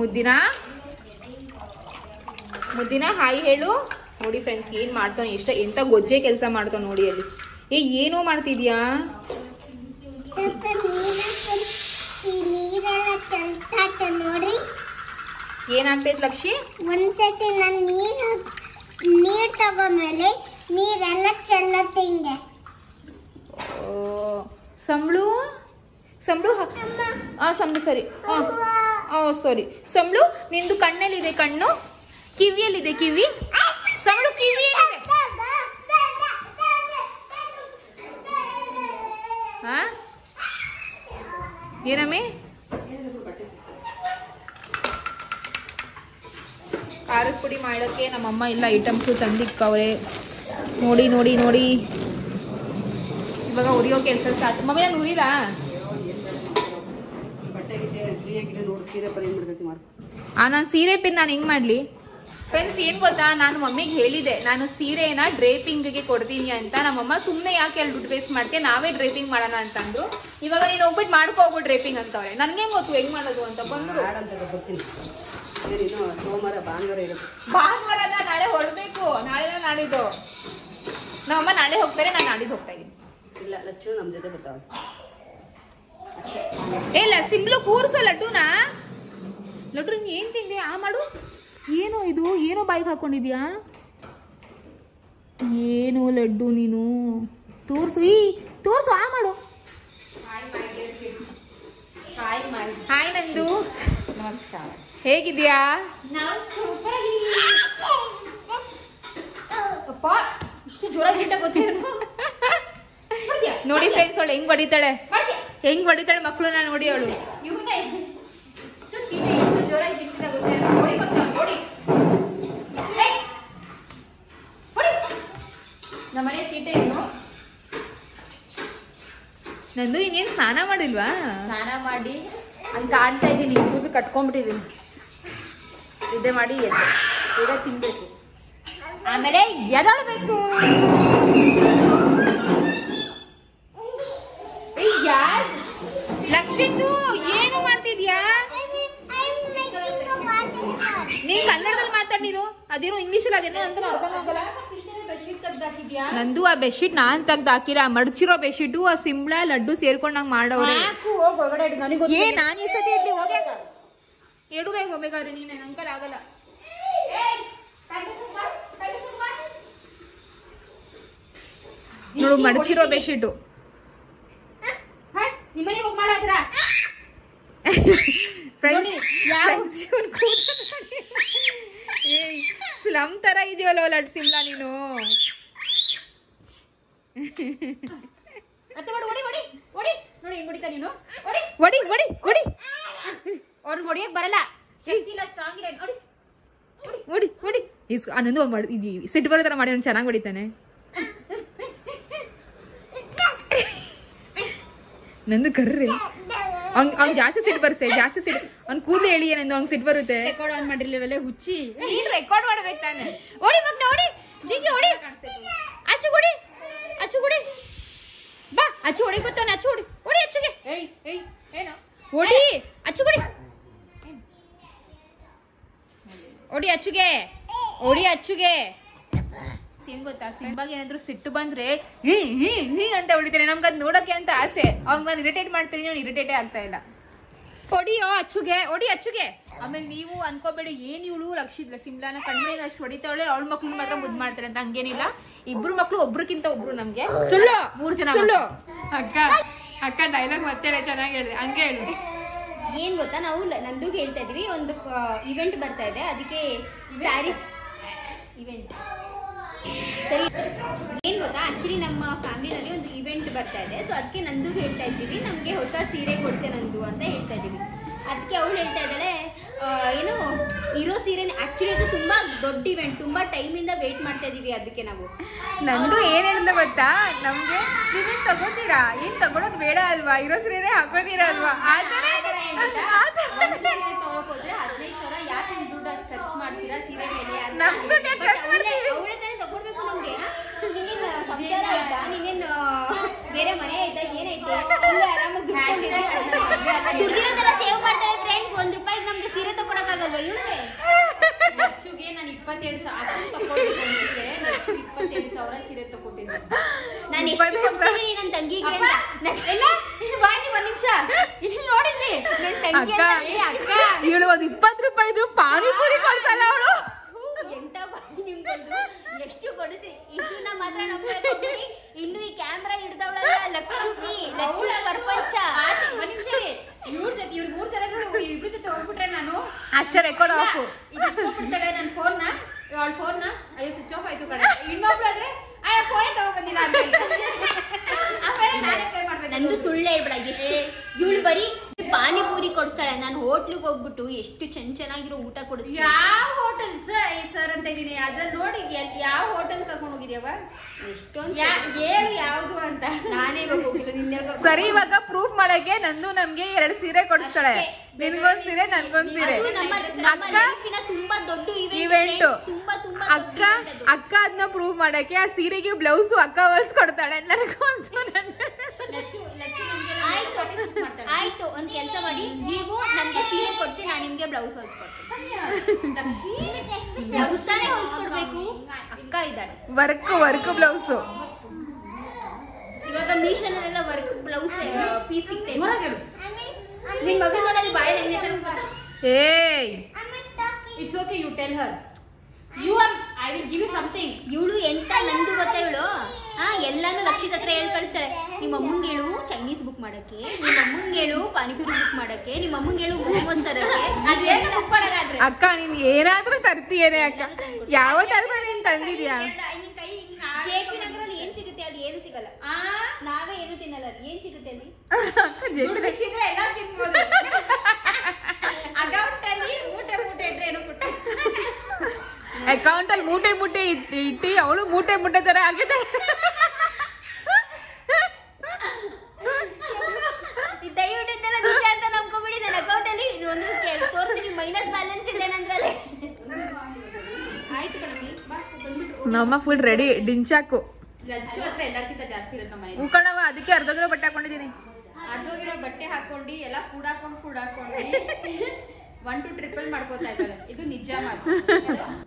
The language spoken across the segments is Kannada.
ಮುದ್ದಿನ ಮುದ್ದಿನ ಹಾಯ್ ಹೇಳು. ನೋಡಿ ಫ್ರೆಂಡ್ಸ್ ಏನ್ ಮಾಡ್ತಾನೆ, ಎಂತ ಗೊಜ್ಜೆ ಕೆಲಸ ಮಾಡ್ತಾನೆ ನೋಡಿ ಅಲ್ಲಿ. ಏನೋ ಮಾಡ್ತಿದ್ಯಾ? ನೋಡಿ ಏನಾಗ್ತೈತ್ ಲಕ್ಷಿ? ಒಂದ್ಸತಿ ನಾನು ನೀರ್ ತಗೊಂಡ್ಮೇಲೆ ನೀರೆಲ್ಲ ಚೆಲ್ಲತ್ತೆ ಹಿಂಗೆ. ಸಂಬಳು ಸಂಬಳು ಸಂಬಳು ಸರಿ. ಸಾರಿ ಸಂಬಳು, ನಿಂದು ಕಣ್ಣಲ್ಲಿದೆ ಕಣ್ಣು, ಕಿವಿಯಲ್ಲಿದೆ ಕಿವಿ. ಸಂಬಳು ಕಿವಿಯಲ್ಲಿದೆ. ಏನಮ್ಮೆ? ಖಾರದ ಪುಡಿ ಮಾಡೋಕ್ಕೆ ನಮ್ಮಮ್ಮ ಎಲ್ಲ ಐಟಮ್ಸು ತಂದಿಕ್ಕವ್ರೆ. ನೋಡಿ ನೋಡಿ ನೋಡಿ, ಇವಾಗ ಉರಿಯೋ ಕೆಲಸ ಸ್ಟಾರ್ಟ್. ಮಮ್ಮಿ ನಾನು ಉರಿಲ್ಲ. ನಾನು ಸೀರೆ ಪಿನ್ ನಾನು ಹೆಂಗ್ ಮಾಡ್ಲಿ ಫ್ರೆಂಡ್ಸ್? ಏನ್ ಗೊತ್ತಾ, ನಾನು ಮಮ್ಮಿಗೆ ಹೇಳಿದೆ ನಾನು ಸೀರೆನ ಡ್ರೇಪಿಂಗ್ಗೆ ಕೊಡ್ತೀನಿ ಅಂತ. ನಮ್ಮಮ್ಮ ಸುಮ್ಮನೆ ಯಾಕೆ ಅಲ್ಲಿ ದುಡ್ಡು ವೇಸ್ಟ್ ಮಾಡ್ತೀಯ, ನಾವೇ ಡ್ರೇಪಿಂಗ್ ಮಾಡೋಣ ಅಂತಂದ್ರು. ಇವಾಗ ನೀನು ಹೋಗ್ಬಿಟ್ಟು ಮಾಡ್ಕೋಗು ಡ್ರೇಪಿಂಗ್ ಅಂತವ್ರೆ. ನನ್ಗೆ ಗೊತ್ತು ಹೆಂಗ್ ಮಾಡೋದು ಅಂತ. ಬಂದ್ರು ಸೋಮವಾರ ಭಾನುವಾರ ಇರುತ್ತೆ. ಭಾನುವಾರದ ನಾಳೆ ಹೊರಡ್ಬೇಕು. ನಾಳೆ ನಾಡಿದ್ದು ನಮ್ಮಮ್ಮ ನಾಳೆ ಹೋಗ್ತಾರೆ, ನಾನು ನಾಡಿದ್ದು ಹೋಗ್ತಾ ಇದ್ದೀನಿ. ಇಲ್ಲ ಲಕ್ಷ್ಮಿ ನಮ್ ಜೊತೆ ಬರ್ತಾವ. ಇಲ್ಲ ಸಿಂಪ್ಲು ಕೂರ್ಸೋ ಲಡ್ಡುನಾ. ಲಡ್ಡು ನೀನ್ ಏನ್ ತಿಂದೆ? ಮಾಡು. ಏನೋ ಇದು, ಏನೋ ಬಾಯಿಗೆ ಹಾಕೊಂಡಿದ್ಯಾ? ಏನು ಲಡ್ಡು ನೀನು? ತೋರ್ಸು, ತೋರ್ಸು. ಮಾಡು. ಹಾಯ್ ನಂದು. ನಮಸ್ಕಾರ. ಹೇಗಿದ್ಯಾ? ಇಷ್ಟು ಜೋರಾಗಿ ಗೊತ್ತೇನು? ನೋಡಿ ಫ್ರೆಂಡ್ಸ್, ಅವಳು ಹೆಂಗ್ ಹೊಡಿತಾಳೆ, ಹೆಂಗ್ ಹೊಡಿತಾಳೆ ಮಕ್ಕಳನ್ನ ನೋಡಿ ಅವಳು. ನಮ್ಮನೆ ತೀಟೆ ಏನು? ನಂದು ಇನ್ನೇನ್ ಸ್ನಾನ ಮಾಡಿಲ್ವಾ? ಸ್ನಾನ ಮಾಡಿ ಹಂಗೆ ಕಾಣ್ತಾ ಇದ್ದೀನಿ, ಕೂದಲು ಕಟ್ಕೊಂಡ್ಬಿಟ್ಟಿದ್ದೀನಿ. ಇದೇ ಮಾಡಿ ಈಗ ತಿನ್ಬೇಕು, ಆಮೇಲೆ ಎದಳ್ಬೇಕು. ಲಕ್ಷಿಂದು ಏನು ಮಾಡ್ತಿದ್ಯಾ ನೀನ್? ಕನ್ನಡದಲ್ಲಿ ಮಾತಾಡ್ ನೀನು. ಅದೇನೋ ಇಂಗ್ಲಿಷ್ ಅದೇನೋ ಅಂತ ಅರ್ಥ ಆಗಲ್ಲ. ನಂದು ಆ ಬೆಡ್ಶೀಟ್ ನಾನ್ ತೆಗ್ದು ಹಾಕಿಲ್ಲ, ಮಡ್ಚಿರೋ ಬೆಡ್ಶೀಟು ಆ ಸಿಂಬಳ ಲಡ್ಡು ಸೇರ್ಕೊಂಡಂಗ್ ಮಾಡವ್ರೆ. ಏನ್ ನಾನ್ ಈ ಸತಿ ಇರ್ಲಿ ಹೋಗ ಎಡುಬೇಕು ಹೋಗ್ಬೇಕಾದ್ರೆ ನೀನ್ ಅಂಕಲ್ ಆಗಲ್ಲ. ನೋಡು ಮಡ್ಚಿರೋ ಬೆಡ್ಶೀಟು. ನಿಮ್ಮನೆಗೆ ಹೋಗಿ ಮಾಡೋದ್ರ ಸ್ಲಮ್ ತರ ಇದೆಯಲ್ಲ ಲಡ್ ಸಿಮ್ಲಾ ನೀನು. ನೋಡಿ ಹೆಂಗ್ ಹೊಡಿತಾ ನೀನು. ಹೊಡಿ ಹೊಡಿ ಹೊಡಿ. ಅವ್ರನ್ನ ಹೊಡಿಯಕ್ ಬರಲ್ಲ, ಶಕ್ತಿ ಇಲ್ಲ, ಸ್ಟ್ರಾಂಗ್ ಇಲ್ಲ. ನೋಡಿ ಹೊಡಿ ಹೊಡಿ. ನಂದು ಸಿಟ್ಟು ಬರೋ ತರ ಮಾಡಿ ಅವ್ನು ಚೆನ್ನಾಗಿ ಹೊಡಿತಾನೆ. ನಂದು ಕರ್ರಿ ಅವ್ನ್ ಜಾಸ್ತಿ ಸಿಟ್ಟು ಬರ್ಸೆ, ಜಾಸ್ತಿ ಸಿಟ್ಟು. ಅವ್ನ್ ಕೂದಲು ಹೇಳಿ ಏನಂದು ಅವ್ನ್ ಸಿಟ್ಟು ಬರುತ್ತೆ. ರೆಕಾರ್ಡ್ ಆನ್ ಮಾಡಿರ್ಲಿಲ್ಲ ಹುಚ್ಚಿ. ನೀನ್ ರೆಕಾರ್ಡ್ ಮಾಡ್ಬೇಕು ತಾನೆ. ಓಡಿ ಮಗ್ನ ಓಡಿ, ಜಿಂಗಿ ಓಡಿ, ಅಚ್ಚು ಗುಡಿ, ಅಚ್ಚು ಗುಡಿ ಬಾ. ಅಚ್ಚು ಹೊಡಿಗೆ ಬರ್ತಾನೆ, ಅಚ್ಚು ಹೊಡಿ, ಓಡಿ ಅಚ್ಚುಗೆ. ಏನು ಓಡಿ, ಅಚ್ಚು ಗುಡಿ, ಓಡಿ ಅಚ್ಚುಗೆ, ಓಡಿ ಅಚ್ಚುಗೆ. ಸಿಂಗ್ ಗೊತ್ತಾ, ಸಿಂಬಾಗೆ ಏನಾದ್ರು ಸಿಟ್ಟು ಬಂದ್ರೆ ಹೀ ಅಂತ ಹೊಡಿತಾನೆ. ನಮ್ಗೆ ಅದ್ ನೋಡಕ್ಕೆ ಅಂತ ಆಸೆ. ಅವ್ನ್ ಬಂದು ಇರಿಟೇಟ್ ಮಾಡ್ತೀನಿ, ಅವ್ನು ಇರಿಟೇಟೇ ಆಗ್ತಾ ಇಲ್ಲ. ಹೊಡಿಯೋ ಅಚ್ಚುಗೆ, ಹೊಡಿ ಅಚ್ಚುಗೆ. ಆಮೇಲೆ ನೀವು ಅನ್ಕೋಬೇಡಿ ಏನ್ ಇವಳು ಲಕ್ಷಿದ್ಲ ಸಿಮ್ಲಾನ ಕಣ್ಣಿನ ಅಷ್ಟು ಹೊಡಿತಾವಳೆ, ಅವಳ ಮಕ್ಳು ಮಾತ್ರ ಮುದ್ದು ಮಾಡ್ತಾರೆ ಅಂತ. ಹಂಗೇನಿಲ್ಲ, ಇಬ್ರು ಮಕ್ಳು ಒಬ್ರಕ್ಕಿಂತ ಒಬ್ರು ನಮ್ಗೆ. ಸುಳ್ಳು, 3 ಜನ ಸುಳ್ಳು. ಅಕ್ಕ ಡೈಲಾಗ್ ಮತ್ತೆ ಚೆನ್ನಾಗಿ ಹೇಳಿದೆ, ಹಂಗೆ ಹೇಳು. ಏನ್ ಗೊತ್ತಾ, ನಾವು ನಂದುಗೆ ಹೇಳ್ತಾ ಇದೀವಿ, ಒಂದು ಇವೆಂಟ್ ಬರ್ತಾ ಇದೆ, ಅದಕ್ಕೆ ಸ್ಯಾರಿ ಇವೆಂಟ್. ಸರಿ, ಏನ್ ಗೊತ್ತಾ, ಆಕ್ಚುಲಿ ನಮ್ಮ ಫ್ಯಾಮಿಲಿನಲ್ಲಿ ಒಂದು ಇವೆಂಟ್ ಬರ್ತಾ ಇದೆ. ಸೊ ಅದಕ್ಕೆ ನಂದುಗೆ ಹೇಳ್ತಾ ಇದ್ದೀವಿ, ನಮ್ಗೆ ಹೊಸ ಸೀರೆ ಕೊಡ್ಸೆ ನಂದು ಅಂತ ಹೇಳ್ತಾ ಇದೀವಿ. ಅದಕ್ಕೆ ಅವಳು ಹೇಳ್ತಾ ಇದ್ದಾಳೆ, ಏನು ಇರೋ ಸೀರೆ ಆಕ್ಚುಲಿ ಅದು ತುಂಬಾ ದೊಡ್ಡ ಇವೆಂಟ್, ತುಂಬಾ ಟೈಮ್ ಇಂದ ವೇಟ್ ಮಾಡ್ತಾ ಇದೀವಿ. ಅದಕ್ಕೆ ನಾವು ನಂದು ಏನ್ ಹೇಳಿದ ಗೊತ್ತಾ, ನಮ್ಗೆ ನೀವೇನ್ ತಗೋತೀರಾ, ಏನ್ ತಗೊಳೋದ್ ಬೇಡ ಅಲ್ವಾ, ಇರೋ ಸೀರೆ ಹಾಕೋತೀರಾ ಅಲ್ವಾ. ತಗೋಕ್ ಹೋದ್ರೆ 15,000 ಯಾಕೆ ದುಡ್ಡು ಅಷ್ಟು ಖರ್ಚು ಮಾಡ್ತೀರಾ ಸೀರೆ ಮೇಲೆ? ಅವಳೆ ತಾನೇ ತಗೊಳ್ಬೇಕು ನಮ್ಗೆ. ನೀನೇನ್ ಸಂಸಾರ ಆಯ್ತಾ, ನೀನೇನ್ ಬೇರೆ ಮನೆ ಆಯ್ತಾ, ಏನೈತೆ? ಆರಾಮಾಗಿ ದುಡ್ಡಿರೋದೆಲ್ಲ ಸೇವ್ ಮಾಡ್ತಾಳೆ ಫ್ರೆಂಡ್ಸ್. 1 ರೂಪಾಯಿಗೆ ನಮ್ಗೆ ಸೀರೆ ತಗೊಳಕ್ಕಾಗಲ್ವಾ ಇವಳಿಗೆ? ಲಚ್ಚುಗೆ ನಾನು 22,000 ತಗೊಳ್ಬೇಕು ಅನ್ಸಿದ್ರೆ 22,000 ಸೀರೆ ತಗೊಟ್ಟಿದ್ದೆ. ನಾನು ಎಷ್ಟು ಕೊಡ್ತೀನಿ ನನ್ನ ತಂಗಿಗೆ ಅಂತ. ಎಲ್ಲ ಬಾಯಿ ಒಂದ್ ನಿಮಿಷ ಇಲ್ಲಿ ನೋಡಿದ್ಲಿ ನನ್ನ ತಂಗಿ ಅಕ್ಕ ಇವಳು ಒಂದು 20 ರೂಪಾಯಿದು ಪಾನಿಪುರಿ ಕೊಡ್ತಲ್ಲ ಅವಳು. ಎಂತ ಬಾಯಿ ನಿಮ್ಗಳ್ದು ಎಷ್ಟು ಕೊಡಿಸಿ ಇದನ್ನ ಮಾತ್ರ ನಂಬಿ. ಇನ್ನು ಈ ಕ್ಯಾಮ್ರಾ ಹಿಡ್ದವಳಲ್ಲ ಲಕ್ಷ್ಮಿ ಪ್ರಪಂಚ. ಒಂದ್ ನಿಮಿಷ ಇವ್ರ ಜೊತೆ ಇವ್ರು 3 ಸಲ ಇಬ್ರ ಜೊತೆ ಹೋಗ್ಬಿಟ್ರೆ ನಾನು ಅಷ್ಟೇ ರೆಕಾರ್ಡ್ ಆಫ್ ಇಟ್ಕೊಂಡ್ಬಿಡ್ತಾಳೆ ನನ್ನ ಫೋನ್ನ. ಅವಳ ಫೋನ್ನ ಅಯ್ಯೋ ಸ್ವಿಚ್ ಆಫ್ ಆಯ್ತು ಕಡೆ. ಇನ್ನೊಬ್ಳು ಆದ್ರೆ ಅಯ್ಯ ಫೋನೇ ತಗೊಂಡ್ಬಂದಿಲ್ಲ ಅಂತ ಆಮೇಲೆ ನಾನೇ ಪೇ ಮಾಡ್ಬೇಕು. ನಂದು ಸುಳ್ಳು ಹೇಳ್ಬೇಡ. ಇವಳು ಬರೀ ಪಾನಿಪುರಿ ಕೊಡಿಸ್ತಾಳೆ. ನಾನು ಹೋಟ್ಲಿಗೆ ಹೋಗ್ಬಿಟ್ಟು ಎಷ್ಟು ಚೆನ್ನಾಗಿರೋ ಊಟ ಕೊಡಿಸ್ತೀನಿ. ಯಾವ ಹೋಟೆಲ್ ಸರ್ ಅಂತ ಇದೀನಿ ಅದ್ರಲ್ಲಿ ನೋಡಿ ಯಾವ ಹೋಟೆಲ್ ಕರ್ಕೊಂಡು ಹೋಗಿದ್ಯಾವ ಎಷ್ಟೊಂದು ಹೇಳು ಯಾವ್ದು ಅಂತ. ನಾನೇ ಇವಾಗ ಹೋಗಿಲ್ಲ ನಿನ್ನೆ. ಸರಿ ಇವಾಗ ಪ್ರೂಫ್ ಮಾಡಕ್ಕೆ ನಂದು ನಮ್ಗೆ 2 ಸೀರೆ ಕೊಡಿಸ್ತಾಳೆ. ನಿನ್ಗೊಂದ್ ಸೀರೆ ನನ್ಗೊಂದ್ ಸೀರೆ. ತುಂಬಾ ದೊಡ್ಡ ಇವೆಂಟ್. ತುಂಬಾ ಅಕ್ಕ ಅದನ್ನ ಪ್ರೂವ್ ಮಾಡಕ್ಕೆ ಆ ಸೀರೆಗೆ ಬ್ಲೌಸ್ ಅಕ್ಕ ಹೊಲ್ಸ್ಕೊಡ್ತಾಳೆ ಎಲ್ಲರಿಗೂ. ಆಯ್ತು ಒಂದ್ ಕೆಲಸ ಮಾಡಿ, ನೀವು ನನ್ಗೆ ಸೀರೆ ಕೊಡ್ತೀನಿ, ನಾನು ನಿಮ್ಗೆ ಬ್ಲೌಸ್ ಹೊಲ್ಸ್ಕೊಡ್ತೀನಿ. ಬ್ಲೌಸ್ ತಾನೇ ಹೊಲ್ಸ್ಕೊಡ್ಬೇಕು. ಅಕ್ಕ ಇದ್ದಾಳೆ ವರ್ಕ್ ಬ್ಲೌಸ್. ಇವಾಗ ಮೀಶೋನಲ್ಲೆಲ್ಲ ವರ್ಕ್ ಬ್ಲೌಸ್ ಪೀಸ್ ಸಿಗ್ತದೆ. ನಿನ್ ಮಗ ನೋಡಲ್ಲಿ ಬಾಯಿ ಹೆಂಗೆ. Hey it's okay, you tell her. I will give you something. ಇವಳು ಎಂತ ನಂದು ಗೊತ್ತಾ ಇವಳು ಎಲ್ಲಾನು ಲಕ್ಷಿತ್ ಹತ್ರ ಹೇಳಿ ಕಳಿಸ್ತಾಳೆ. ನಿಮ್ಮ ಅಮ್ಮಂಗೆ ಹೇಳು ಚೈನೀಸ್ ಬುಕ್ ಮಾಡಕ್ಕೆ, ನಿಮ್ಮ ಅಮ್ಮಂಗೆ ಹೇಳು ಪಾನಿಪುರಿ ಬುಕ್ ಮಾಡಕ್ಕೆ, ನಿಮ್ಮ ಅಮ್ಮಂಗೆ ಹೇಳು ಮೋಮೋಸ್ ತರಕ್ಕೆ. ಅಕ್ಕ ನೀನ್ ಏನಾದ್ರೂ ತರ್ತೀಯೇನೆ ಅಕ್ಕ. ಯಾವತ್ತಾದ್ರೂ ನೀನ್ ತಂದಿದ್ಯಾ? ಜೆಪಿ ನಗರಲ್ಲಿ ಏನ್ ಸಿಗುತ್ತೆ ಅಲ್ಲಿ ಏನು ಸಿಗಲ್ಲ. ನಾವೇ ಏನು ತಿನ್ನಲ್ಲ. ಅಲ್ಲಿ ಏನ್ ಸಿಗುತ್ತೆ ಅಲ್ಲಿ? ಎಲ್ಲ ತಿನ್ಬೋದು. ಅಕೌಂಟ್ ಅಲ್ಲಿ ಮೂಟೆ ಇಟ್ರೆ ಏನು ಕೊಟ್ಟ ಅಕೌಂಟ್ ಅಲ್ಲಿ ಮೂಟೆ ಇಟ್ಟಿ ಅವಳು ಮೂಟೆ ತರ ಆಗಿದೆ. ದಯವಿಟ್ಟು ಇದೆಲ್ಲ ನಿಜ ಅಂತ ನಂಬ್ಕೊಬಿಡಿ. ನನ್ನ ಅಕೌಂಟ್ ಅಲ್ಲಿ ತೋರಿಸ್ತೀನಿ ಮೈನಸ್ ಬ್ಯಾಲೆನ್ಸ್ ಇದೆ ನಂದ್ರಲ್ಲಿ. ಆಯ್ತು ಕಣಮಿ, ನಮ್ಮ ಫುಲ್ ರೆಡಿ ಡಿಂಚಾಕು. ಲಚ್ಚು ಹತ್ರ ಎಲ್ಲಕ್ಕಿಂತ ಜಾಸ್ತಿ ಇರುತ್ತೆ ಮನೆ. ಉಕ್ಕಣವ ಅದಕ್ಕೆ ಅರ್ಧೋಗಿರೋ ಬಟ್ಟೆ ಹಾಕೊಂಡಿದೀನಿ. ಅರ್ಧೋಗಿರೋ ಬಟ್ಟೆ ಹಾಕೊಂಡು ಎಲ್ಲ ಕೂಡಾಕೊಂಡು 1 to 3 ಮಾಡ್ಕೋತಾ ಇದ್ದಾಳೆ. ಇದು ನಿಜ ಮಾತು.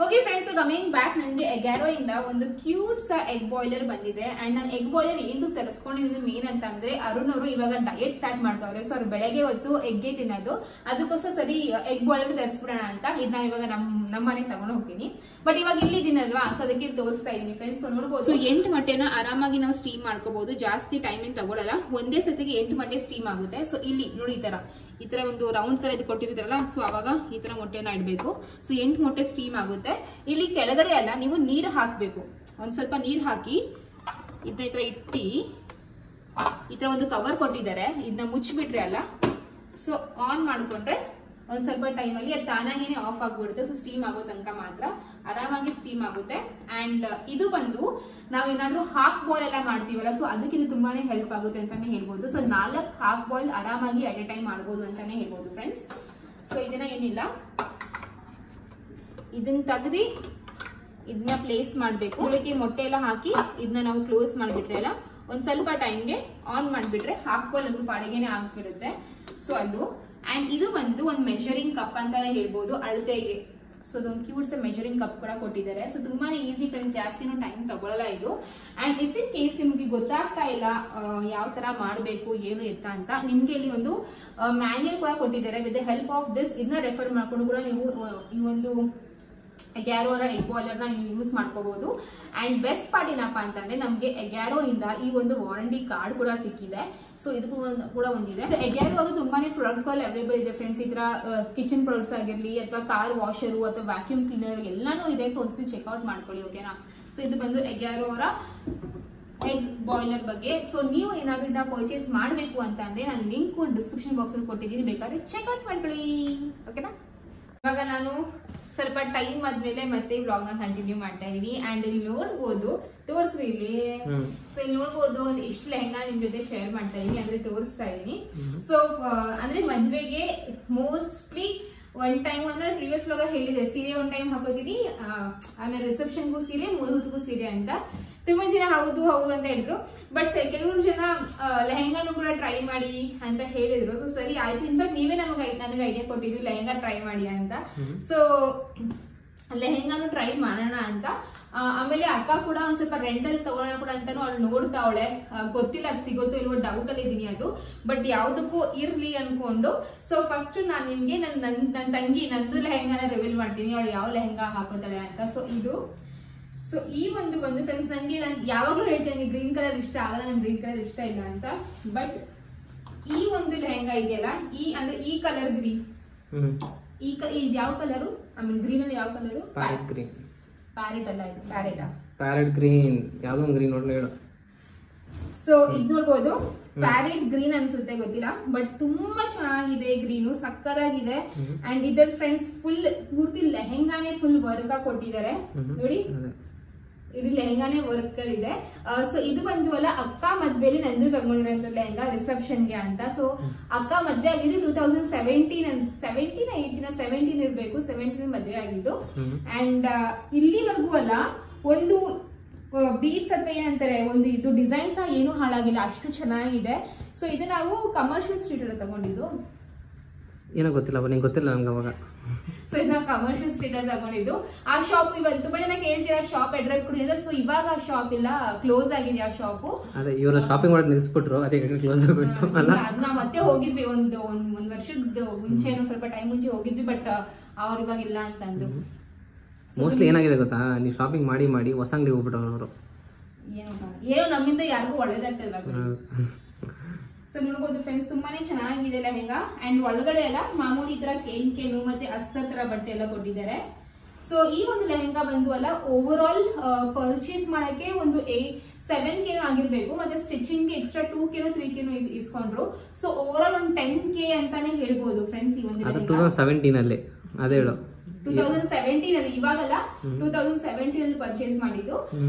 ಓಕೆ ಫ್ರೆಂಡ್ಸ್, ಕಮಿಂಗ್ ಬ್ಯಾಕ್, ನನಗೆ ಎಗ್ಯಾರೋ ಇಂದ ಒಂದು ಕ್ಯೂಟ್ ಎಗ್ ಬಾಯ್ಲರ್ ಬಂದಿದೆ. ಅಂಡ್ ನಾನು ಎಗ್ ಬಾಯ್ಲರ್ ಏನು ತರಿಸ್ಕೊಂಡಿದ್ದೀನಿ ಮೇನ್ ಅಂತ ಅಂದ್ರೆ ಅರುಣ್ ಅವರು ಇವಾಗ ಡಯಟ್ ಸ್ಟಾರ್ಟ್ ಮಾಡ್ತಾವ್ರೆ. ಸೊ ಅವ್ರು ಬೆಳಗ್ಗೆ ಹೊತ್ತು ಎಗ್ಗೆ ತಿನ್ನೋದು, ಅದಕ್ಕೋಸ್ಕರ ಸರಿ ಎಗ್ ಬಾಯ್ಲರ್ ತರಿಸ್ಬಿಡೋಣ ಅಂತ ಇದನ್ನ ಇವಾಗ ನಮ್ಮ ಮನೆಗೆ ತಗೊಂಡು ಹೋಗ್ತೀನಿ. ಬಟ್ ಇವಾಗ ಇಲ್ಲಿದ್ದೀನಲ್ವಾ, ಸೊ ಅದಕ್ಕೆ ತೋರಿಸ್ತಾ ಇದೀನಿ ಫ್ರೆಂಡ್ಸ್. ಸೊ ನೋಡ್ಬೋದು, ಸೊ 8 ಮೊಟ್ಟೆನ ಆರಾಮಾಗಿ ನಾವು ಸ್ಟೀಮ್ ಮಾಡ್ಕೋಬಹುದು. ಜಾಸ್ತಿ ಟೈಮ್ ಏನ್ ತಗೊಳಲ್ಲ, ಒಂದೇ ಸತಿಗೆ 8 ಮೊಟ್ಟೆ ಸ್ಟೀಮ್ ಆಗುತ್ತೆ. ಸೊ ಇಲ್ಲಿ ನೋಡಿ ಈ ತರ ಒಂದು ರೌಂಡ್ ತರ ಇದು ಕೊಟ್ಟಿರ್ತಾರಲ್ಲ, ಸೊ ಅವಾಗ ಈ ತರ ಮೊಟ್ಟೆನ ಇಡಬೇಕು. ಸೊ 8 ಮೊಟ್ಟೆ ಸ್ಟೀಮ್ ಆಗುತ್ತೆ. ಇಲ್ಲಿ ಕೆಳಗಡೆ ಅಲ್ಲ, ನೀವು ನೀರು ಹಾಕ್ಬೇಕು. ಒಂದ್ ಸ್ವಲ್ಪ ನೀರ್ ಹಾಕಿ ಇದನ್ನ ಈ ತರ ಇಟ್ಟಿ ಈ ತರ ಒಂದು ಕವರ್ ಕೊಟ್ಟಿದ್ದಾರೆ, ಇದನ್ನ ಮುಚ್ಚಿಬಿಟ್ರೆ ಅಲ್ಲ, ಸೊ ಆನ್ ಮಾಡ್ಕೊಂಡ್ರೆ ಒಂದ್ ಸ್ವಲ್ಪ ಟೈಮ್ ಅಲ್ಲಿ ಅದು ತಾನಾಗೇನೆ ಆಫ್ ಆಗ್ಬಿಡುತ್ತೆ. ಸೊ ಸ್ಟೀಮ್ ಆಗೋ ತನಕ ಮಾತ್ರ ಆರಾಮಾಗಿ ಸ್ಟೀಮ್ ಆಗುತ್ತೆ. ಅಂಡ್ ಇದು ಬಂದು ನಾವೇನಾದ್ರೂ ಹಾಫ್ ಬಾಯ್ಲ್ ಎಲ್ಲ ಮಾಡ್ತೀವಲ್ಲ, ಸೊ ಅದಕ್ಕೆ ಇದು ತುಂಬಾನೇ ಹೆಲ್ಪ್ ಆಗುತ್ತೆ ಅಂತಾನೆ ಹೇಳ್ಬೋದು. ಸೊ 4 ಹಾಫ್ ಬಾಯ್ಲ್ ಆರಾಮಾಗಿ ಅಟ್ ಎ ಟೈಮ್ ಮಾಡ್ಬೋದು ಅಂತಾನೆ ಹೇಳ್ಬೋದು ಫ್ರೆಂಡ್ಸ್. ಸೊ ಇದನ್ನ ಏನಿಲ್ಲ, ಇದನ್ನ ತೆಗ್ದಿ ಇದನ್ನ ಪ್ಲೇಸ್ ಮಾಡ್ಬೇಕು. ಇದಕ್ಕೆ ಮೊಟ್ಟೆ ಎಲ್ಲ ಹಾಕಿ ಇದನ್ನ ನಾವು ಕ್ಲೋಸ್ ಮಾಡ್ಬಿಟ್ರೆ ಅಲ್ಲ, ಒಂದ್ ಸ್ವಲ್ಪ ಟೈಮ್ಗೆ ಆನ್ ಮಾಡ್ಬಿಟ್ರೆ ಹಾಫ್ ಬಾಯ್ಲ್ ಅದ್ರ ಪಾಡಿಗೆನೆ ಆಗ್ಬಿಡುತ್ತೆ. ಸೊ ಅದು ಅಂಡ್ ಇದು ಬಂದು ಒಂದು ಮೆಜರಿಂಗ್ ಕಪ್ ಅಂತಾನೆ ಹೇಳ್ಬೋದು, ಅಳತೆಗೆ. ಸೊ ಅದೊಂದು ಕ್ಯೂಟ್ಸ್ ಮೆಜರಿಂಗ್ ಕಪ್ ಕೂಡ ಕೊಟ್ಟಿದ್ದಾರೆ. ಸೊ ತುಂಬಾನೇ ಈಸಿ ಫ್ರೆಂಡ್ಸ್, ಜಾಸ್ತಿನೂ ಟೈಮ್ ತಗೊಳ್ಳಲ್ಲ ಇದು. ಅಂಡ್ ಇಫ್ ಇನ್ ಕೇಸ್ ನಿಮ್ಗೆ ಗೊತ್ತಾಗ್ತಾ ಇಲ್ಲ ಯಾವ ತರ ಮಾಡ್ಬೇಕು ಏನು ಎತ್ತ ಅಂತ, ನಿಮ್ಗೆ ಇಲ್ಲಿ ಒಂದು ಮ್ಯಾನ್ಯಲ್ ಕೂಡ ಕೊಟ್ಟಿದ್ದಾರೆ. With the help of this ಇದನ್ನ ರೆಫರ್ ಮಾಡ್ಕೊಂಡು ಕೂಡ ನೀವು ಈ ಒಂದು ಎಗ್ಯಾರೋ ಎಗ್ ಬಾಯ್ಲರ್ ನ ನೀವು ಯೂಸ್ ಮಾಡ್ಕೋಬಹುದು. ಅಂಡ್ ಬೆಸ್ಟ್ ಪಾರ್ಟ್ ಏನಪ್ಪಾ ಅಂತಂದ್ರೆ ನಮ್ಗೆ ಎಗ್ಯಾರೋ ಇಂದ ಈ ಒಂದು ವಾರಂಟಿ ಕಾರ್ಡ್ ಕೂಡ ಸಿಕ್ಕಿದೆ. ಸೊ ಇದು ಕೂಡ ಒಂದಿದೆ. ಸೊ ಎಗ್ಯಾರೋ ಅದು ತುಂಬಾನೇ ಪ್ರಾಡಕ್ಟ್ಸ್ ಗಳು ಅವೈಲೇಬಲ್ ಇದೆ ಫ್ರೆಂಡ್ಸ್. ಈ ತರ ಕಿಚನ್ ಪ್ರಾಡಕ್ಟ್ಸ್ ಆಗಿರ್ಲಿ ಅಥವಾ ಕಾರ್ ವಾಷರು ಅಥವಾ ವ್ಯಾಕ್ಯೂಮ್ ಕ್ಲೀನರ್ ಎಲ್ಲಾನು ಇದೆ. ಸೊ ಒಂದ್ಸತಿ ಚೆಕ್ಔಟ್ ಮಾಡ್ಕೊಳ್ಳಿ, ಓಕೆನಾ. ಸೊ ಇದು ಬಂದು ಎಗ್ಯಾರೋ ಅವರ ಎಗ್ ಬಾಯ್ಲರ್ ಬಗ್ಗೆ. ಸೊ ನೀವು ಏನಾದ್ರೂ ಇದನ್ನ ಪರ್ಚೇಸ್ ಮಾಡಬೇಕು ಅಂತ ಅಂದ್ರೆ ನಾನು ಲಿಂಕ್ ಡಿಸ್ಕ್ರಿಪ್ಷನ್ ಬಾಕ್ಸ್ ಅಲ್ಲಿ ಕೊಟ್ಟಿದ್ದೀನಿ, ಬೇಕಾದ್ರೆ ಚೆಕ್ಔಟ್ ಮಾಡ್ಕೊಳ್ಳಿ, ಓಕೆನಾ. ಇವಾಗ ನಾನು ಸ್ವಲ್ಪ ಟೈಮ್ ಆದ್ಮೇಲೆ ಮತ್ತೆ ವ್ಲಾಗ್ ನ ಕಂಟಿನ್ಯೂ ಮಾಡ್ತಾ ಇದೀನಿ. ಅಂಡ್ ಇಲ್ಲಿ ನೋಡ್ಬೋದು, ತೋರಿಸ್ರಿ ಇಲ್ಲಿ. ಸೊ ಇಲ್ಲಿ ನೋಡ್ಬೋದು ಇಷ್ಟು ಲೆಹಂಗಾ ನಿಮ್ ಜೊತೆ ಶೇರ್ ಮಾಡ್ತಾ ಇದೀನಿ, ಅಂದ್ರೆ ತೋರಿಸ್ತಾ ಇದೀನಿ. ಸೊ ಅಂದ್ರೆ ಮದ್ವೆಗೆ ಮೋಸ್ಟ್ಲಿ ಒನ್ ಟೈಮ್ ಅಂದ್ರೆ ಪ್ರೀವಿಯಸ್ ವ್ಲಾಗ್ ಹೇಳಿದೆ, ಸೀರೆ ಒಂದ್ ಟೈಮ್ ಹಾಕೋತೀನಿ, ಆಮೇಲೆ ರಿಸೆಪ್ಷನ್ಗೂ ಸೀರೆ, ಮುಹೂರ್ತಕ್ಕೂ ಸೀರೆ ಅಂತ. ತುಂಬಾ ಜನ ಹೌದು ಹೌದು ಅಂತ ಹೇಳಿದ್ರು. ಬಟ್ ಕೆಲವರು ಜನ ಲೆಹೆಂಗಾನು ಕೂಡ ಟ್ರೈ ಮಾಡಿ ಅಂತ ಹೇಳಿದ್ರು. ಸೊ ಸರಿ ಆಯ್ತು. ಇನ್ಫ್ಯಾಕ್ಟ್ ನೀವೇ ನನಗೆ ಐಡಿಯಾ ಕೊಟ್ಟಿದ್ದು ಲೆಹೆಂಗಾ ಟ್ರೈ ಮಾಡಿ ಅಂತ. ಸೊ ಲೆಹೆಂಗಾನು ಟ್ರೈ ಮಾಡೋಣ ಅಂತ. ಆಮೇಲೆ ಅಕ್ಕ ಕೂಡ ಒಂದ್ ಸ್ವಲ್ಪ ರೆಂಟಲ್ ತಗೊಳ್ಳೋಣ ಕೂಡ ಅಂತಾನು ಅವಳು ನೋಡ್ತಾವಳೆ. ಗೊತ್ತಿಲ್ಲ ಅದು ಸಿಗುತ್ತೋ ಇಲ್ವೋ ಡೌಟ್ ಅಲ್ಲಿ ಇದೀನಿ ಅದು. ಬಟ್ ಯಾವ್ದಕ್ಕೂ ಇರ್ಲಿ ಅನ್ಕೊಂಡು ಸೊ ಫಸ್ಟ್ ನಾನ್ ನಿಮ್ಗೆ ನನ್ನ ತಂಗಿ ನಂದು ಲೆಹೆಂಗಾನ ರಿವೀಲ್ ಮಾಡ್ತೀನಿ, ಅವಳು ಯಾವ ಲೆಹೆಂಗಾ ಹಾಕೋತಾಳೆ ಅಂತ. ಸೊ ಈ ಒಂದು ಬಂದು ಫ್ರೆಂಡ್ಸ್, ನಂಗೆ ನಾನು ಯಾವಾಗ್ಲೂ ಹೇಳ್ತೇನೆ ಗ್ರೀನ್ ಕಲರ್ ಇಷ್ಟ ಆಗಲ್ಲ, ನಂಗೆ ಗ್ರೀನ್ ಕಲರ್ ಇಷ್ಟ ಇಲ್ಲ ಅಂತ. ಬಟ್ ಈ ಒಂದು ಲೆಹೆಂಗಾ ಇದೆಯಲ್ಲ, ಅಂದ್ರೆ ಈ ಕಲರ್ ಗ್ರೀನ್, ಇದು ಯಾವ ಕಲರು? ಐ ಮೀನ್ ಗ್ರೀನ್ ಅಲ್ಲಿ ಯಾವ ಕಲರು? Parrot green. ಪ್ಯಾರೆಟ್ ಅಲ್ಲ, ಇದು ಪ್ಯಾರೆಟಾ? ಪ್ಯಾರೆಟ್ ಗ್ರೀನ್ ಯಾವ್ದೋ ಒಂದು ಗ್ರೀನ್ ನೋಡಿ ಹೇಳು. ಸೊ ಇದ್ ನೋಡ್ಬೋದು, ಪ್ಯಾರೆಟ್ ಗ್ರೀನ್ ಅನ್ಸುತ್ತೆ, ಗೊತ್ತಿಲ್ಲ. ಬಟ್ ತುಂಬಾ ಚೆನ್ನಾಗಿದೆ, ಗ್ರೀನು ಸಕ್ಕರಾಗಿದೆ. ಅಂಡ್ ಇದರ ಫ್ರೆಂಡ್ಸ್ ಪೂರ್ತಿ ಲೆಹೆಂಗಾನೇ ಫುಲ್ ವರ್ಕ್ ಕೊಟ್ಟಿದ್ದಾರೆ ನೋಡಿ. ಇಡೀ ಲೆಹೆಂಗಾನೇ ವರ್ಕ್ ಇದೆ. ಸೊ ಇದು ಬಂದ್ವಲ್ಲ ಅಕ್ಕ ಮದ್ವೆಲಿ ನಂದು ತಗೊಂಡಿರೋ ಲೆಹೆಂಗಾ ರಿಸೆಪ್ಷನ್ಗೆ ಅಂತ. ಸೊ ಅಕ್ಕ ಮದ್ವೆ ಆಗಿದ್ದು 2017 ಇರ್ಬೇಕು, 17 ಮದ್ವೆ ಆಗಿದ್ದು. ಅಂಡ್ ಇಲ್ಲಿವರೆಗೂ ಅಲ್ಲ ಒಂದು ಬೀಡ್ಸ್ ಅಥವಾ ಏನಂತಾರೆ ಒಂದು ಇದು ಡಿಸೈನ್ ಸಹ ಏನು ಹಾಳಾಗಿಲ್ಲ, ಅಷ್ಟು ಚೆನ್ನಾಗಿದೆ. ಸೊ ಇದು ನಾವು ಕಮರ್ಷಿಯಲ್ ಸ್ಟ್ರೀಟ್ ಅಲ್ಲಿ ತಗೊಂಡಿದ್ದು. ಏನೋ ಗೊತ್ತಿಲ್ಲ, ನಿಂಗೆ ಗೊತ್ತಿಲ್ಲ ನಮ್ಗೆ ಅವಾಗ. ಸೊ ಇದು ನಾವು ಕಮರ್ಷಿಯಲ್ ಸ್ಟ್ರೀಟ್ ಅಲ್ಲಿ ತಗೊಂಡಿದ್ದು. ಆ ಶಾಪ್ ಇವಾಗ ತುಂಬಾ ಜನ ಕೇಳ್ತೀರಾ ಶಾಪ್ ಅಡ್ರೆಸ್ ಕೊಡಿದ್ರೆ. ಸೊ ಇವಾಗ ಆ ಶಾಪ್ ಇಲ್ಲ, ಕ್ಲೋಸ್ ಆಗಿದೆ ಆ ಶಾಪ್. ಅದೇ ಇವರು ಶಾಪಿಂಗ್ ಮಾಡಿ ನಿಲ್ಸ್ಬಿಟ್ರು, ಅದಕ್ಕೆ ಕ್ಲೋಸ್ ಆಗ್ಬಿಟ್ಟು ಅಲ್ಲ. ನಾವು ಮತ್ತೆ ಹೋಗಿದ್ವಿ ಒಂದ್ ವರ್ಷದ ಮುಂಚೆ, ಸ್ವಲ್ಪ ಟೈಮ್ ಮುಂಚೆ ಹೋಗಿದ್ವಿ. ಬಟ್ ಅವ್ರು ಇವಾಗ ಇಲ್ಲ ಅಂತ ಅಂದ್ರು. ಮೋಸ್ಟ್ಲಿ ಏನಾಗಿದೆ ಗೊತ್ತಾ, ನೀವು ಶಾಪಿಂಗ್ ಮಾಡಿ ಮಾಡಿ ಹೊಸ ಅಂಗಡಿ ಹೋಗ್ಬಿಟ್ಟವ್ರು ಅವರು. ಏನೋ ನಮ್ಮಿಂದ ಯಾರಿಗೂ ಒಳ್ಳೇದಾಗ್ತಿಲ್ಲ. ಸೊ ನೋಡ್ಬೋದು ಫ್ರೆಂಡ್ಸ್, ತುಂಬಾನೇ ಚೆನ್ನಾಗಿದೆ ಲೆಹೆಂಗಾ. ಅಂಡ್ ಒಳಗಡೆ ಎಲ್ಲ ಮಾಮೂಲಿ ಈ ತರ ಕೇನು ಮತ್ತೆ ಅಸ್ತರ್ ತರ ಬಟ್ಟೆ ಎಲ್ಲ ಕೊಟ್ಟಿದ್ದಾರೆ. ಸೊ ಈ ಒಂದು ಲೆಹೆಂಗಾ ಬಂದು ಅಲ್ಲ ಓವರ್ ಆಲ್ ಪರ್ಚೇಸ್ ಮಾಡಕ್ಕೆ ಒಂದು 7K ಆಗಿರ್ಬೇಕು. ಮತ್ತೆ ಸ್ಟಿಚಿಂಗ್ ಎಕ್ಸ್ಟ್ರಾ 2K 3K ಇಸ್ಕೊಂಡ್ರು. ಸೊ ಓವರ್ ಆಲ್ ಒಂದು 10K ಅಂತಾನೆ ಹೇಳ್ಬೋದು ಫ್ರೆಂಡ್ಸ್. ಈ ಒಂದು 2017 ಅಲ್ಲಿ ಅದೇ ಹೇಳು, 2017 ಅಲ್ಲಿ, ಇವಾಗಲ್ಲ 2017 ಅಲ್ಲಿ ಪರ್ಚೇಸ್ ಮಾಡಿದ್ದು.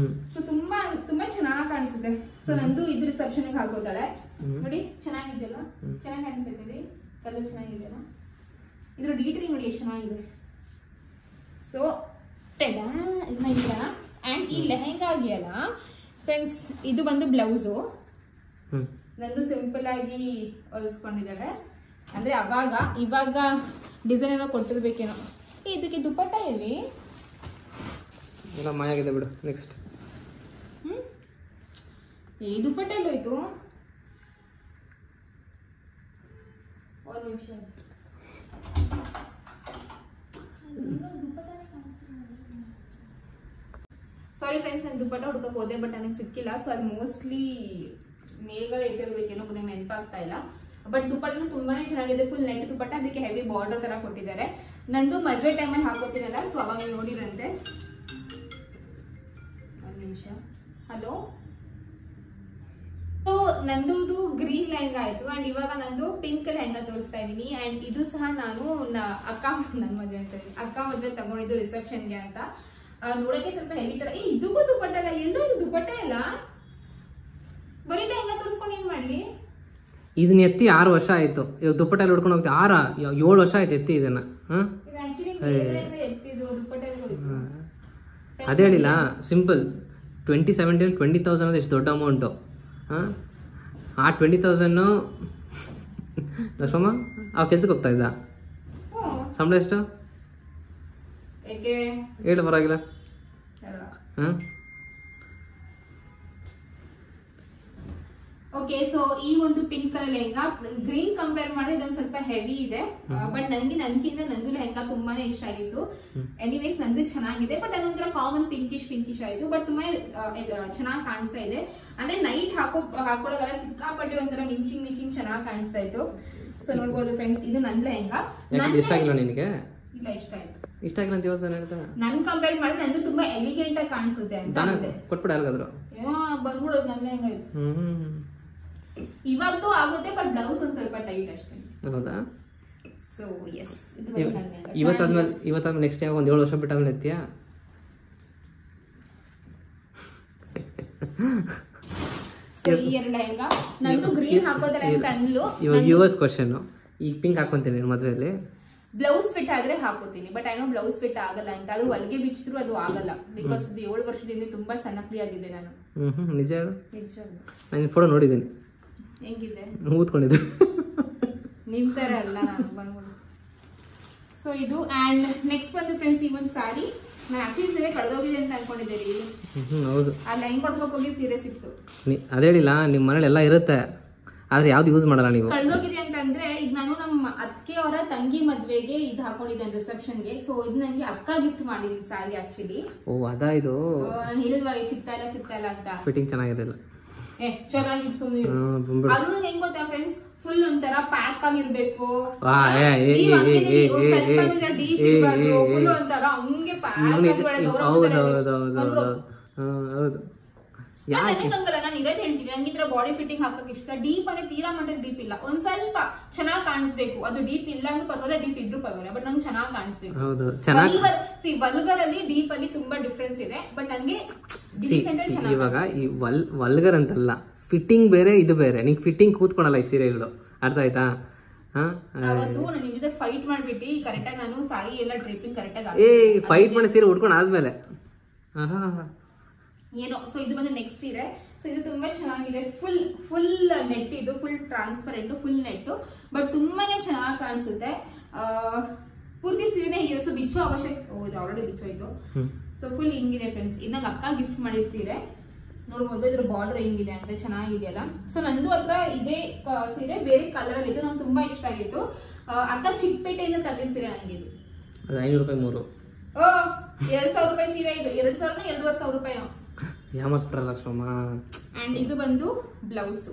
ಸೊ ತುಂಬಾ ಚೆನ್ನಾಗಿ ಕಾಣಿಸುತ್ತೆ. ಸೊ ನಂದು ಇದು ರಿಸೆಪ್ಷನ್ ಹಾಕೋತಾಳೆ ನೋಡಿ, ಚೆನ್ನಾಗಿದೆಯಲ್ಲ, ಚೆನ್ನಾಗಿ ಕಾಣಿಸುತ್ತೆ, ಕಲರ್ ಚೆನ್ನಾಗಿದೆಯಲ್ಲ, ಇದ್ರ ಡೀಟೇಲಿಂಗ್ ನೋಡಿ ಎಷ್ಟು ಚೆನ್ನಾಗಿದೆ. ಸೊ ಇದನ್ನ ಇದೆಯಲ್ಲ. ಅಂಡ್ ಈ ಲೆಹೆಂಗಾ ಆಗಿಯಲ್ಲ ಫ್ರೆಂಡ್ಸ್, ಇದು ಬಂದು ಬ್ಲೌಸು ನಂದು ಸಿಂಪಲ್ ಆಗಿ ಹೊಲಿಸ್ಕೊಂಡಿದ್ದಾಳೆ. ಅಂದ್ರೆ ಇವಾಗ ಡಿಸೈನ್ ಏನೋ ಕೊಟ್ಟಿರ್ಬೇಕೇನೋ. ಇದಕ್ಕೆ ದುಪ್ಪಟ್ಟ ಎಲ್ಲಿ ಮಾಯಾಗಿದೆ ಬಿಡು. ನೆಕ್ಸ್ಟ್ ಈ ದುಪ್ಪಟ್ಟ ಎಲ್ಲೋಯ್ತು? ಒಂದು ನಿಮಿಷ. ಸಾರಿ ಫ್ರೆಂಡ್ಸ್, ನಾನು ದುಪ್ಪಟ್ಟ ಹುಡ್ಕಕ್ ಹೋದೆ ಬಟ್ ನನಗೆ ಸಿಕ್ಕಿಲ್ಲ. ಸೊ ಅದು ಮೋಸ್ಟ್ಲಿ ಮೇಲ್ಗಡೆ ಇಟ್ಟಿರ್ಬೇಕೇನೋ, ನನಗೆ ನೆನಪಾಗ್ತಾ ಇಲ್ಲ. ಬಟ್ ದುಪ್ಪಟ್ಟನು ತುಂಬಾನೇ ಚೆನ್ನಾಗಿದೆ, ಫುಲ್ ನೆಟ್ ದುಪ್ಪಟ್ಟ, ಅದಕ್ಕೆ ಹೆವಿ ಬಾರ್ಡರ್ ತರ ಕೊಟ್ಟಿದ್ದಾರೆ. ನಂದು ಮದ್ವೆ ಟೈಮಲ್ಲಿ ಹಾಕೋತೀನಲ್ಲ, ಸೊ ಅವಾಗ ನೋಡಿರಂತೆ. ಒಂದು ನಿಮಿಷ. ಹಲೋ. ಸೊ ನಂದು ಗ್ರೀನ್ ಲೆಹಂಗಾ ಆಯ್ತು. ಅಂಡ್ ಇವಾಗ ನಂದು ಪಿಂಕ್ ಲೆಹಂಗಾ ತೋರಿಸ್ತಾ ಇದೀನಿ. ಅಂಡ್ ಇದು ಸಹ ನಾನು ನನ್ನ ಮದ್ವೆ ಅಂತ ಅಕ್ಕ ಮದ್ವೆ ತಗೊಂಡಿದ್ದು ರಿಸೆಪ್ಷನ್ಗೆ ಅಂತ. ನೋಡಕ್ಕೆ ಸ್ವಲ್ಪ ಹೆವಿ ತರ. ಇದಕ್ಕೂ ದುಪ್ಪಟ್ಟ ಇಲ್ಲ, ಎಲ್ಲೂ ದುಪ್ಪಟ್ಟ ಇಲ್ಲ, ಬರೀ ಲೆಹಂಗಾ ತೋರಿಸ್ಕೊಂಡು ಏನ್ ಮಾಡ್ಲಿ? ಇದನ್ನ ಎತ್ತಿ 6 ವರ್ಷ ಆಯ್ತು. ಇವಾಗ ದುಪ್ಪಟ್ಟ ಹಿಡ್ಕೊಂಡು ಹೋಗ್ತೀವಿ 7 ವರ್ಷ ಆಯ್ತು ಎತ್ತಿ ಇದನ್ನ. ಅದೇ ಹೇಳಿಲ್ಲ, ಸಿಂಪಲ್ 2017 20,000 ಅಂದ್ರೆ ಎಷ್ಟು ದೊಡ್ಡ ಅಮೌಂಟು. ಆ 20,000 ಲಕ್ಷ್ಮಮ್ಮ ಆ ಕೆಲ್ಸಕ್ಕೆ ಹೋಗ್ತಾ ಇದ್ದ. ಸಂಬಳ ಎಷ್ಟು ಹೇಳು, ಪರವಾಗಿಲ್ಲ. ಓಕೆ. ಸೊ ಈ ಒಂದು pink colour lehenga green compare ಮಾಡಿದ್ರೆ ಇದೊಂದು ಸ್ವಲ್ಪ ಹೆವಿ ಇದೆ. ಬಟ್ ನನ್ಗಿಂತ ನಂದು ಲೆಹಂಗಾ ತುಂಬಾನೇ ಇಷ್ಟ ಆಗಿತ್ತು. ಎನಿವೇಸ್ ನಂದು ಚೆನ್ನಾಗಿದೆ, ಬಟ್ ಅದೊಂಥರ ಕಾಮನ್ ಪಿಂಕಿಶ್ ಆಯ್ತು. ಬಟ್ ತುಂಬಾ ಚೆನ್ನಾಗಿ ಕಾಣಿಸ್ತಾ ಇದೆ. ಅಂದ್ರೆ ನೈಟ್ ಹಾಕೊಳ್ಳೋದಲ್ಲ, ಸಿಕ್ಕಾಪಟ್ಟೆ ಒಂಥರ ಮಿಂಚಿಂಗ್ ಚೆನ್ನಾಗಿ ಕಾಣಿಸ್ತಾ ಇತ್ತು. ಸೊ ನೋಡ್ಬೋದು ಫ್ರೆಂಡ್ಸ್, ಇದು ನನ್ ಲೆಹಂಗಾ. ಇಷ್ಟ ಆಗಿಲ್ಲ ನಿನಗೆ? ಇಲ್ಲ, ಇಷ್ಟ ಆಯ್ತು. ಇಷ್ಟ ಆಗಿಲ್ಲ ಅಂತ ಇವತ್ತು ಹೇಳ್ತಾ ನನ್ ಕಂಪೇರ್ ಮಾಡಿದ್ರೆ ನಂದು ತುಂಬಾ ಎಲಿಗೆಂಟ್ ಆಗಿ ಕಾಣಿಸುತ್ತೆ ಅಂತ ಕೊಟ್ಬಿಡ ಯಾರಿಗಾದ್ರು ಬಂದ್ಬಿಡೋದು ನನ್ನ ಲೆಹಂಗಾ. ಇವಾಗ್ಲೂ ಆಗುತ್ತೆ, ಬಟ್ ಬ್ಲೌಸ್ ಒಂದ್ ಸ್ವಲ್ಪ ಟೈಟ್ ಅಷ್ಟೇ. ಹೌದಾ? ಸೊ ಎಸ್, ಇವತ್ತಾದ್ಮೇಲೆ ನೆಕ್ಸ್ಟ್ ಟೈಮ್ ಒಂದ್ 7 ವರ್ಷ ಬಿಟ್ಟಾದ್ಮೇಲೆ ಎತ್ತೀಯಾ? ಈ ಎರಡು ಲೆಹಂಗಾ ನಂದು ಗ್ರೀನ್ ಹಾಕೋತಾರೆ ಅಂತ ಅಂದ್ಲು. ಇವಾಗ ಯುವರ್ಸ್ ಕ್ವಶನ್, ಈಗ ಪಿಂಕ್ ಹಾಕೊಂತೀನಿ ಮದ್ವೆಯಲ್ಲಿ. ಬ್ಲೌಸ್ ಫಿಟ್ ಆದ್ರೆ ಹಾಕೋತೀನಿ, ಬಟ್ ಐನೋ ಬ್ಲೌಸ್ ಫಿಟ್ ಆಗಲ್ಲ ಅಂತ. ಅದು ಹೊಲಿಗೆ ಬಿಚ್ಚಿದ್ರು ಅದು ಆಗಲ್ಲ, ಬಿಕಾಸ್ ಇದು 7 ವರ್ಷದಿಂದ ತುಂಬಾ ಸಣ್ಣಕ್ಲಿ ಆಗಿದೆ ನಾನು. ನಿಜ ಹೇಳು. ನಿಜ. ನಾನು ಫೋಟೋ ನೋಡಿದ್ದೀನಿ. ಹೆಂಗಿದೆ? ಊದ್ಕೊಂಡಿದ್ದೆ. ನಿಮ್ ತರ ಅಲ್ಲ ನಾನು ಬಂದ್ಬಿಡು. ಸೊ ಇದು ಅಂಡ್ ನೆಕ್ಸ್ಟ್ ಬಂದು ಫ್ರೆಂಡ್ಸ್ ಈ ಒಂದು ಸಾರಿ ನಾನು ಆಕ್ಚುಲಿ ಸೀರೆ ಕಳೆದೋಗಿದೆ ಅಂತ ಅನ್ಕೊಂಡಿದ್ದೆ ರೀ. ಹೌದು. ಆ ಲೈನ್ ಕೊಡ್ಕೋಕ್ ಹೋಗಿ ಸೀರೆ ಸಿಕ್ತು. ಅದೇಳಿಲ್ಲ, ನಿಮ್ಮ ಮನೇಲಿ ಎಲ್ಲ ಇರುತ್ತೆ ಆದ್ರೆ ಯಾವ್ದು ಯೂಸ್ ಮಾಡಲ್ಲ ನೀವು. ಕಳೆದೋಗಿದೆ ಅಂತಂದ್ರೆ ಈಗ ನಾನು ನಮ್ಮ ಅತ್ತಿಗೆ ಅವರ ತಂಗಿ ಮದ್ವೆಗೆ ಇದು ಹಾಕೊಂಡಿದ್ದೇನೆ ರಿಸೆಪ್ಷನ್ಗೆ. ಸೊ ಇದು ನಂಗೆ ಅಕ್ಕ ಗಿಫ್ಟ್ ಮಾಡಿದೀನಿ ಸಾರಿ ಆಕ್ಚುಲಿ. ಓ ಅದಾ ಇದು. ನಾನು ಹೇಳಿದ್ವಾ ಸಿಗ್ತಾ ಇಲ್ಲ ಅಂತ. ಫಿಟ್ಟಿಂಗ್ ಚೆನ್ನಾಗಿರಲಿಲ್ಲ. ಚೆನ್ನಾಗಿ ಸುಮ್ಮನೆ ಅದು ಹೆಂಗ್ ಗೊತ್ತಾ ಫ್ರೆಂಡ್ಸ್, ಫುಲ್ ಒಂಥರ ಪ್ಯಾಕ್ ಆಗಿರ್ಬೇಕು, ಡೀಪ್ ಇರ್ಬಾರ್ದು, ಫುಲ್ ಒಂಥರ ಹಂಗೆ ಪ್ಯಾಕ್. ಹೌದು. ನನಗಂಗಲ್ಲ, ನಾನು ಇರೋದ್ ಹೇಳ್ತೀನಿ, ನಂಗಿದ್ರ ಬಾಡಿ ಫಿಟ್ಟಿಂಗ್ ಹಾಕಕ್ ಇಷ್ಟ. ಡೀಪ್ ಅಂದ್ರೆ ತೀರಾ ಮಟ್ಟ ಡೀಪ್ ಇಲ್ಲ, ಒಂದ್ ಸ್ವಲ್ಪ ಚೆನ್ನಾಗ್ ಕಾಣಿಸ್ಬೇಕು. ಅದು ಡೀಪ್ ಇಲ್ಲ ಅಂದ್ರೆ ಪರವಾಗಿಲ್ಲ, ಡೀಪ್ ಇದ್ರು ಪರವಾಗಿಲ್ಲ, ಬಟ್ ನಂಗೆ ಚೆನ್ನಾಗ್ ಕಾಣಿಸ್ಬೇಕು. ವಲ್ಗರ್ ಅಲ್ಲಿ ಡೀಪ್ ಅಲ್ಲಿ ತುಂಬಾ ಡಿಫ್ರೆನ್ಸ್ ಇದೆ, ಬಟ್ ನಂಗೆ ಇವಾಗ ಈ ವಲ್ಗರ್ ಅಂತಲ್ಲ, ಫಿಟ್ಟಿಂಗ್ ಬೇರೆ ಇದು ಬೇರೆ. ನಿಂಗೆ ಫಿಟ್ಟಿಂಗ್ ಕೂತ್ಕೊಳಲ್ಲ ಈ ಸೀರೆಗಳು, ಅರ್ಥ ಆಯ್ತಾ? ಅವತ್ತು ನಾನು ನಿಮ್ ಜೊತೆ ಫೈಟ್ ಮಾಡ್ಬಿಟ್ಟು ಕರೆಕ್ಟ್ ಆಗಿ ನಾನು ಸಾರಿ ಎಲ್ಲ ಡ್ರೇಪಿಂಗ್ ಕರೆಕ್ಟ್ ಆಗಿ ಫೈಟ್ ಮಾಡಿ ಸೀರೆ ಉಟ್ಕೊಂಡು ಆದ್ಮೇಲೆ ಏನೋ. ಸೊ ಇದು ಬಂದು ನೆಕ್ಸ್ಟ್ ಸೀರೆ. ಸೊ ಇದು ತುಂಬಾ ಚೆನ್ನಾಗಿದೆ, ಫುಲ್ ನೆಟ್, ಇದು full transparent, full net, but ತುಂಬಾನೇ ಚೆನ್ನಾಗಿ ಕಾಣಿಸುತ್ತೆ. ಪೂರ್ತಿ ಸೀರೆ ಹೀಗೆ. ಸೊ ಬಿಚ್ಚೋ ಅವಶ್ಯಕ, ಇದು ಆಲ್ರೆಡಿ ಬಿಚ್ಚೋಯ್ತು. ಸೊ ಫುಲ್ ಹಿಂಗಿದೆ ಫ್ರೆಂಡ್ಸ್. ಇದು ನಂಗೆ ಅಕ್ಕ ಗಿಫ್ಟ್ ಮಾಡಿದ ಸೀರೆ. ನೋಡ್ಬೋದು ಇದ್ರ ಬಾರ್ಡರ್ ಹೆಂಗಿದೆ ಅಂತ, ಚೆನ್ನಾಗಿದೆಯಲ್ಲ. ಸೊ ನಂದು ಹತ್ರ ಇದೇ ಸೀರೆ ಬೇರೆ ಕಲರ್ ಅಲ್ಲಿ ಇತ್ತು, ನಂಗೆ ತುಂಬಾ ಇಷ್ಟ ಆಗಿತ್ತು. ಅಕ್ಕ ಚಿಕ್ಕಪೇಟೆಯಿಂದ ತಂದಿದ್ದ ಸೀರೆ ನಂಗೆ ಇದು. 500 ರೂಪಾಯಿ 3. 2000 ರೂಪಾಯಿ ಸೀರೆ ಇದು. 2,000 ರೂಪಾಯಿ. ಯಾಮಸ್ಬಿಟ್ರ ಲಕ್ಷ್ಮಮ್ಮ. ಅಂಡ್ ಇದು ಬಂದು ಬ್ಲೌಸ್.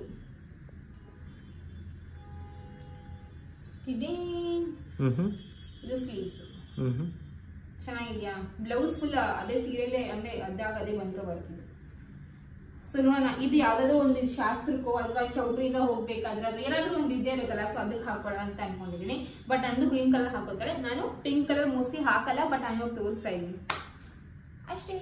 ಇದು ಸ್ಲೀವ್ಸ್. ಚೆನ್ನಾಗಿದ್ಯಾ? ಬ್ಲೌಸ್ ಫುಲ್ ಅದೇ ಸೀರೆಲೆ ಅಂದ್ರೆ ಅದೇ ಬಂದ್ರೆ ವರ್ಕ್ ಇದೆ. ಸೊ ನೋಡೋಣ, ಇದು ಯಾವ್ದಾದ್ರು ಒಂದು ಶಾಸ್ತ್ರಕ್ಕೋ ಅಥವಾ ಚೌಟ್ರಿಂದ ಹೋಗ್ಬೇಕಾದ್ರೆ ಅದು ಏನಾದ್ರೂ ಒಂದು ಇದ್ದೇ ಇರುತ್ತಲ್ಲ, ಸೊ ಅದಕ್ಕೆ ಹಾಕೋಣ ಅಂತ ಅನ್ಕೊಂಡಿದೀನಿ. ಬಟ್ ನಂದು ಗ್ರೀನ್ ಕಲರ್ ಹಾಕೋತಾರೆ, ನಾನು ಪಿಂಕ್ ಕಲರ್ ಮೋಸ್ಟ್ಲಿ ಹಾಕಲ್ಲ, ಬಟ್ ನಾನು ತೋರಿಸ್ತಾ ಇದ್ದೀನಿ ಅಷ್ಟೇ.